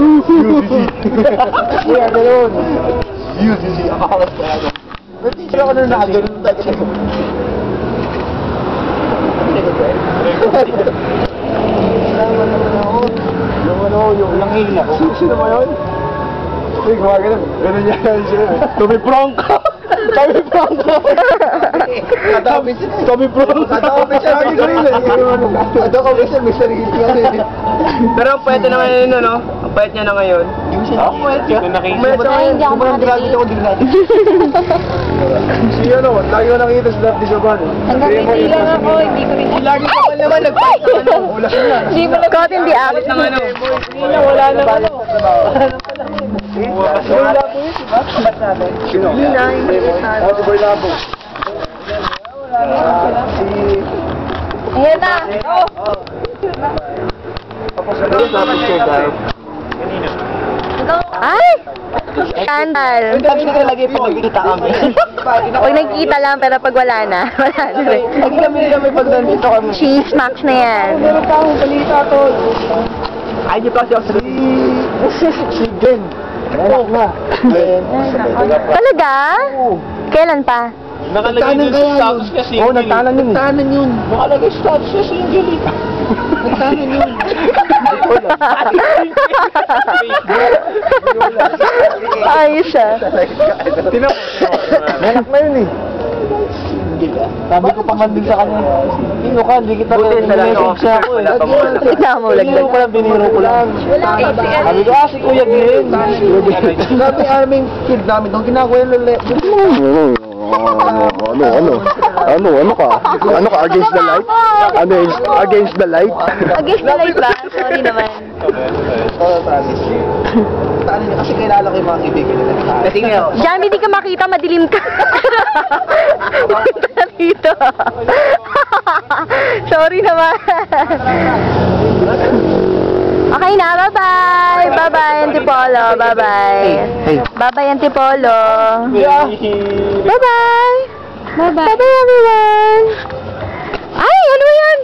UCC. Kaya gano'n. UCC, akakas pa yan. Nag-teacher ako na nakagano'n talaga. Yung langila. Sino mo yun? Ay, gumagano'n. Ganun yan siya. Tommy Bronco! Tommy Bronco! Tommy Bronco! Kadami siya lagi ko rin eh. Kadami siya, may sarili ka rin. Pero ang pwede na ngayon, no? Ang pwede niya na ngayon. Ang pwede siya. Hindi ako makadali. Si ano, lagi ko nakikita sa Dapdi Saban. Hindi lang ako, hindi ko rin. Lagi ka pa naman nag-fight na ano. Wala siya. Hindi mo lang. Caught in the act. Ng ano. Hindi na, wala na ano. Wala po yun, diba? Sino? Hindi na, hindi na. Ako si Boy Labo. Ayan na. Tapos ano yung topic ko, guys? Ay! Scandal. Sabi ko lagi po, nagkikita kami. Huwag nagkikita lang, pero pag wala na, wala na rin. Lagi kami pag nandito kami. Cheese max na yan. Meron pa akong balita, tol. Ay, di pa siya sa Si Ben. Anak na. Ben. Talaga? Kailan pa? Nagtanan kaya yun. Oo, nagtanan yun. Nagtanan yun. Nakalagay status siya single eh. Nagtanan yun. Ayos siya. Anak na yun eh. Sabi ko pa man din sa kanya. Sino ka? Hindi kita rin message siya ako eh. Tignan mo, Biniro ko lang, biniro ko lang. Sabi ko, si Kuya Glenn. Sabi aming kid namin, doon ginagawa yung lele. Ano ka? Ano ka? Against the light? Ano is against the light? Against the light ba? Sorry naman. Saan niya? Kasi kilala ko yung mga kaibigan nila. Kasi ngayon. Jamie, di ka makita, madilim ka. Punta na dito. Sorry naman. Okay na, bye-bye. Bye-bye, Antipolo. Bye-bye. Bye-bye, Antipolo. Bye-bye. Bye-bye, everyone. Ay, ano yan?